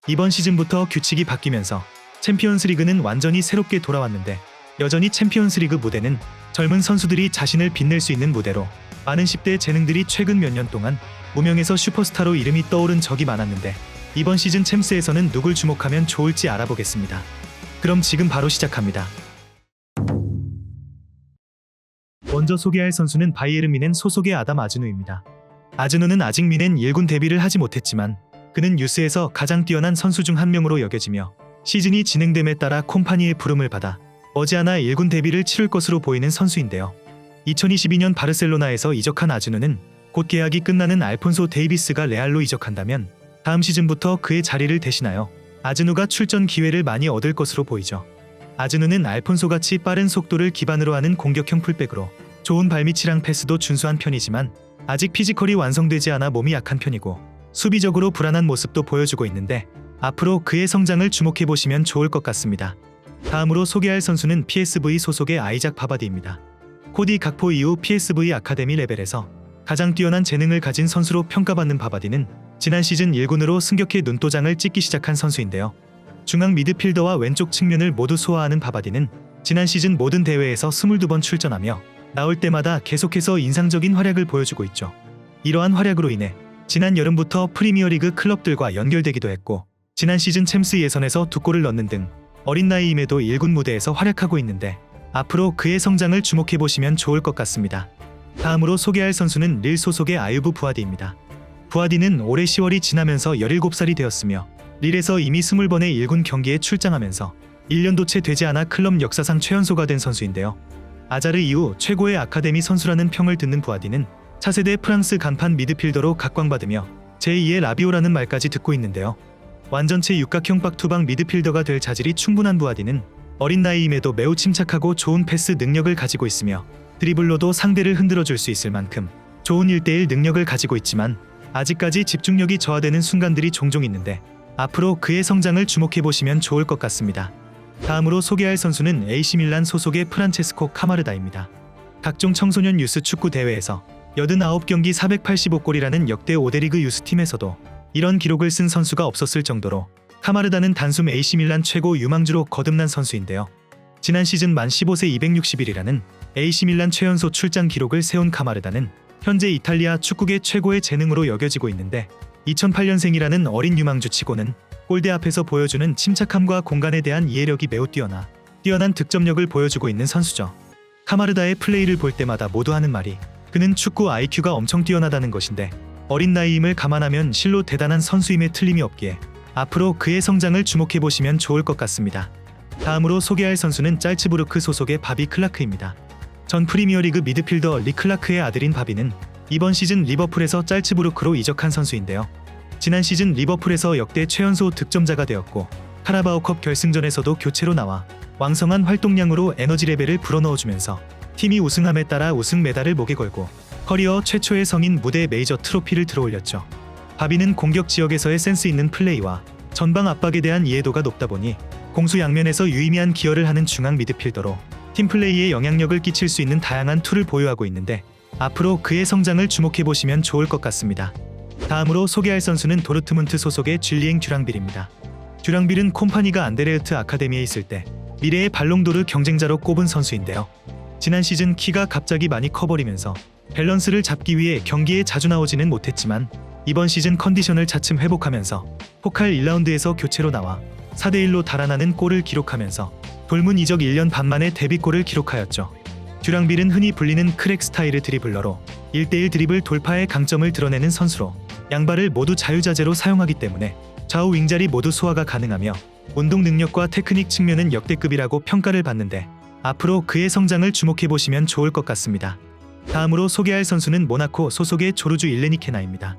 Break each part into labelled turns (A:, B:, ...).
A: 이번 시즌부터 규칙이 바뀌면서 챔피언스리그는 완전히 새롭게 돌아왔는데 여전히 챔피언스리그 무대는 젊은 선수들이 자신을 빛낼 수 있는 무대로 많은 10대 재능들이 최근 몇 년 동안 무명에서 슈퍼스타로 이름이 떠오른 적이 많았는데 이번 시즌 챔스에서는 누굴 주목하면 좋을지 알아보겠습니다. 그럼 지금 바로 시작합니다. 먼저 소개할 선수는 바이에른 뮌헨 소속의 아담 아즈누입니다. 아즈누는 아직 뮌헨 1군 데뷔를 하지 못했지만 그는 유스에서 가장 뛰어난 선수 중 한 명으로 여겨지며 시즌이 진행됨에 따라 콤파니의 부름을 받아 머지않아 1군 데뷔를 치를 것으로 보이는 선수인데요. 2022년 바르셀로나에서 이적한 아즈누는 곧 계약이 끝나는 알폰소 데이비스가 레알로 이적한다면 다음 시즌부터 그의 자리를 대신하여 아즈누가 출전 기회를 많이 얻을 것으로 보이죠. 아즈누는 알폰소같이 빠른 속도를 기반으로 하는 공격형 풀백으로 좋은 발밑이랑 패스도 준수한 편이지만 아직 피지컬이 완성되지 않아 몸이 약한 편이고 수비적으로 불안한 모습도 보여주고 있는데 앞으로 그의 성장을 주목해보시면 좋을 것 같습니다. 다음으로 소개할 선수는 PSV 소속의 아이작 바바디입니다. 코디 각포 이후 PSV 아카데미 레벨에서 가장 뛰어난 재능을 가진 선수로 평가받는 바바디는 지난 시즌 1군으로 승격해 눈도장을 찍기 시작한 선수인데요. 중앙 미드필더와 왼쪽 측면을 모두 소화하는 바바디는 지난 시즌 모든 대회에서 22번 출전하며 나올 때마다 계속해서 인상적인 활약을 보여주고 있죠. 이러한 활약으로 인해 지난 여름부터 프리미어리그 클럽들과 연결되기도 했고 지난 시즌 챔스 예선에서 2골을 넣는 등 어린 나이임에도 1군 무대에서 활약하고 있는데 앞으로 그의 성장을 주목해보시면 좋을 것 같습니다. 다음으로 소개할 선수는 릴 소속의 아유브 부아디입니다. 부아디는 올해 10월이 지나면서 17살이 되었으며 릴에서 이미 20번의 1군 경기에 출장하면서 1년도 채 되지 않아 클럽 역사상 최연소가 된 선수인데요. 아자르 이후 최고의 아카데미 선수라는 평을 듣는 부아디는 차세대 프랑스 간판 미드필더로 각광받으며 제2의 라비오라는 말까지 듣고 있는데요. 완전체 육각형 박투방 미드필더가 될 자질이 충분한 부아디는 어린 나이임에도 매우 침착하고 좋은 패스 능력을 가지고 있으며 드리블로도 상대를 흔들어줄 수 있을 만큼 좋은 1대1 능력을 가지고 있지만 아직까지 집중력이 저하되는 순간들이 종종 있는데 앞으로 그의 성장을 주목해보시면 좋을 것 같습니다. 다음으로 소개할 선수는 AC 밀란 소속의 프란체스코 카마르다입니다. 각종 청소년 유스 축구 대회에서 89경기 485골이라는 역대 5대 리그 유스팀에서도 이런 기록을 쓴 선수가 없었을 정도로 카마르다는 단숨 AC밀란 최고 유망주로 거듭난 선수인데요. 지난 시즌 만 15세 260일이라는 AC밀란 최연소 출장 기록을 세운 카마르다는 현재 이탈리아 축구계 최고의 재능으로 여겨지고 있는데 2008년생이라는 어린 유망주치고는 골대 앞에서 보여주는 침착함과 공간에 대한 이해력이 매우 뛰어난 득점력을 보여주고 있는 선수죠. 카마르다의 플레이를 볼 때마다 모두 하는 말이 그는 축구 IQ가 엄청 뛰어나다는 것인데 어린 나이임을 감안하면 실로 대단한 선수임에 틀림이 없기에 앞으로 그의 성장을 주목해보시면 좋을 것 같습니다. 다음으로 소개할 선수는 짤츠부르크 소속의 바비 클라크입니다. 전 프리미어리그 미드필더 리 클라크의 아들인 바비는 이번 시즌 리버풀에서 짤츠부르크로 이적한 선수인데요. 지난 시즌 리버풀에서 역대 최연소 득점자가 되었고 카라바오컵 결승전에서도 교체로 나와 왕성한 활동량으로 에너지 레벨을 불어넣어주면서 팀이 우승함에 따라 우승 메달을 목에 걸고 커리어 최초의 성인 무대 메이저 트로피를 들어올렸죠. 바비는 공격 지역에서의 센스 있는 플레이와 전방 압박에 대한 이해도가 높다 보니 공수 양면에서 유의미한 기여를 하는 중앙 미드필더로 팀 플레이에 영향력을 끼칠 수 있는 다양한 툴을 보유하고 있는데 앞으로 그의 성장을 주목해보시면 좋을 것 같습니다. 다음으로 소개할 선수는 도르트문트 소속의 줄리엥 듀랑빌입니다. 듀랑빌은 콤파니가 안데르헤트 아카데미에 있을 때 미래의 발롱도르 경쟁자로 꼽은 선수인데요. 지난 시즌 키가 갑자기 많이 커버리면서 밸런스를 잡기 위해 경기에 자주 나오지는 못했지만 이번 시즌 컨디션을 차츰 회복하면서 포칼 1라운드에서 교체로 나와 4대1로 달아나는 골을 기록하면서 돌문 이적 1년 반 만에 데뷔골을 기록하였죠. 듀랑빌은 흔히 불리는 크랙 스타일의 드리블러로 1대1 드리블 돌파의 강점을 드러내는 선수로 양발을 모두 자유자재로 사용하기 때문에 좌우 윙자리 모두 소화가 가능하며 운동 능력과 테크닉 측면은 역대급이라고 평가를 받는데 앞으로 그의 성장을 주목해보시면 좋을 것 같습니다. 다음으로 소개할 선수는 모나코 소속의 조르주 일레니케나입니다.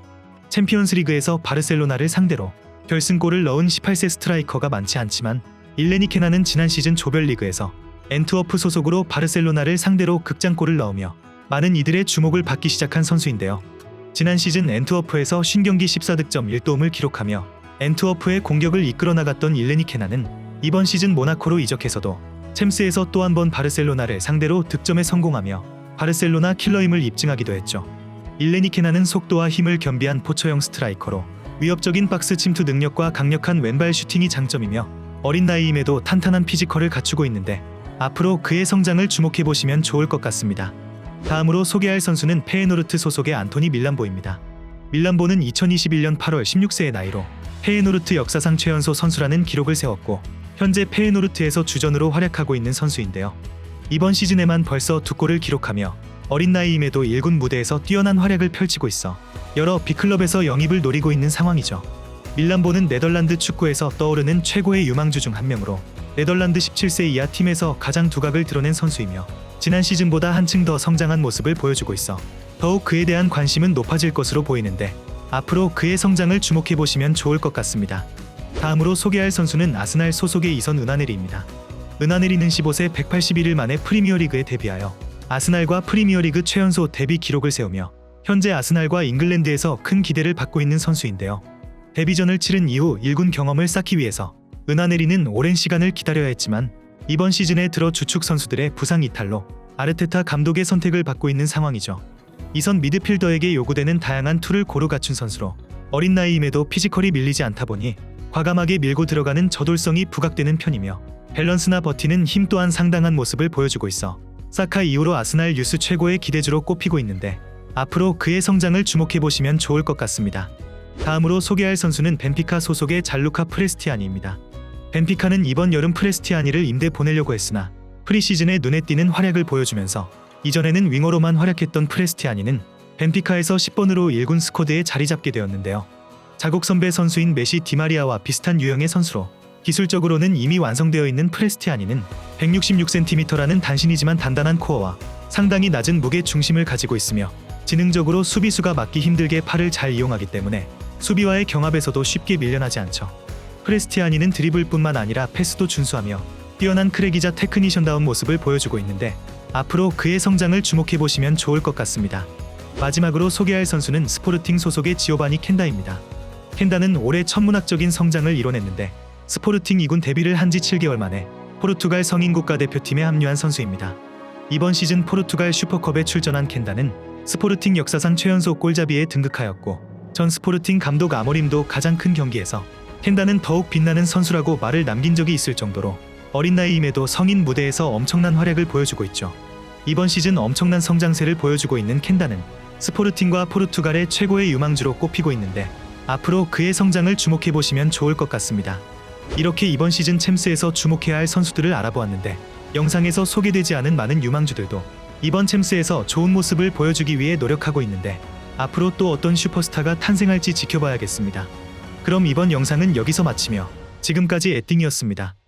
A: 챔피언스리그에서 바르셀로나를 상대로 결승골을 넣은 18세 스트라이커가 많지 않지만 일레니케나는 지난 시즌 조별리그에서 엔트워프 소속으로 바르셀로나를 상대로 극장골을 넣으며 많은 이들의 주목을 받기 시작한 선수인데요. 지난 시즌 엔트워프에서 50경기 14득점 1도움을 기록하며 엔트워프의 공격을 이끌어 나갔던 일레니케나는 이번 시즌 모나코로 이적해서도 챔스에서 또 한 번 바르셀로나를 상대로 득점에 성공하며 바르셀로나 킬러임을 입증하기도 했죠. 일레니케나는 속도와 힘을 겸비한 포처형 스트라이커로 위협적인 박스 침투 능력과 강력한 왼발 슈팅이 장점이며 어린 나이임에도 탄탄한 피지컬을 갖추고 있는데 앞으로 그의 성장을 주목해보시면 좋을 것 같습니다. 다음으로 소개할 선수는 페에노르트 소속의 안토니 밀란보입니다. 밀란보는 2021년 8월 16세의 나이로 페에노르트 역사상 최연소 선수라는 기록을 세웠고 현재 페에노르트에서 주전으로 활약하고 있는 선수인데요. 이번 시즌에만 벌써 2골을 기록하며 어린 나이임에도 1군 무대에서 뛰어난 활약을 펼치고 있어 여러 빅클럽에서 영입을 노리고 있는 상황이죠. 밀란보는 네덜란드 축구에서 떠오르는 최고의 유망주 중 한 명으로 네덜란드 17세 이하 팀에서 가장 두각을 드러낸 선수이며 지난 시즌보다 한층 더 성장한 모습을 보여주고 있어 더욱 그에 대한 관심은 높아질 것으로 보이는데 앞으로 그의 성장을 주목해보시면 좋을 것 같습니다. 다음으로 소개할 선수는 아스날 소속의 이선 은하네리입니다. 은하네리는 15세 181일 만에 프리미어리그에 데뷔하여 아스날과 프리미어리그 최연소 데뷔 기록을 세우며 현재 아스날과 잉글랜드에서 큰 기대를 받고 있는 선수인데요. 데뷔전을 치른 이후 1군 경험을 쌓기 위해서 은하네리는 오랜 시간을 기다려야 했지만 이번 시즌에 들어 주축 선수들의 부상 이탈로 아르테타 감독의 선택을 받고 있는 상황이죠. 이선 미드필더에게 요구되는 다양한 툴을 고루 갖춘 선수로 어린 나이임에도 피지컬이 밀리지 않다 보니 과감하게 밀고 들어가는 저돌성이 부각되는 편이며 밸런스나 버티는 힘 또한 상당한 모습을 보여주고 있어 사카 이후로 아스날 유스 최고의 기대주로 꼽히고 있는데 앞으로 그의 성장을 주목해보시면 좋을 것 같습니다. 다음으로 소개할 선수는 벤피카 소속의 잘루카 프레스티아니입니다. 벤피카는 이번 여름 프레스티아니를 임대 보내려고 했으나 프리시즌에 눈에 띄는 활약을 보여주면서 이전에는 윙어로만 활약했던 프레스티아니는 벤피카에서 10번으로 1군 스쿼드에 자리 잡게 되었는데요. 자국 선배 선수인 메시 디마리아와 비슷한 유형의 선수로 기술적으로는 이미 완성되어 있는 프레스티아니는 166cm라는 단신이지만 단단한 코어와 상당히 낮은 무게 중심을 가지고 있으며 지능적으로 수비수가 막기 힘들게 팔을 잘 이용하기 때문에 수비와의 경합에서도 쉽게 밀려나지 않죠. 프레스티아니는 드리블뿐만 아니라 패스도 준수하며 뛰어난 크랙이자 테크니션다운 모습을 보여주고 있는데 앞으로 그의 성장을 주목해보시면 좋을 것 같습니다. 마지막으로 소개할 선수는 스포르팅 소속의 지오바니 켄다입니다. 켄다는 올해 천문학적인 성장을 이뤄냈는데 스포르팅 2군 데뷔를 한 지 7개월 만에 포르투갈 성인 국가대표팀에 합류한 선수입니다. 이번 시즌 포르투갈 슈퍼컵에 출전한 켄다는 스포르팅 역사상 최연소 골잡이에 등극하였고 전 스포르팅 감독 아모림도 가장 큰 경기에서 켄다는 더욱 빛나는 선수라고 말을 남긴 적이 있을 정도로 어린 나이임에도 성인 무대에서 엄청난 활약을 보여주고 있죠. 이번 시즌 엄청난 성장세를 보여주고 있는 켄다는 스포르팅과 포르투갈의 최고의 유망주로 꼽히고 있는데 앞으로 그의 성장을 주목해보시면 좋을 것 같습니다. 이렇게 이번 시즌 챔스에서 주목해야 할 선수들을 알아보았는데 영상에서 소개되지 않은 많은 유망주들도 이번 챔스에서 좋은 모습을 보여주기 위해 노력하고 있는데 앞으로 또 어떤 슈퍼스타가 탄생할지 지켜봐야겠습니다. 그럼 이번 영상은 여기서 마치며 지금까지 에띵이었습니다.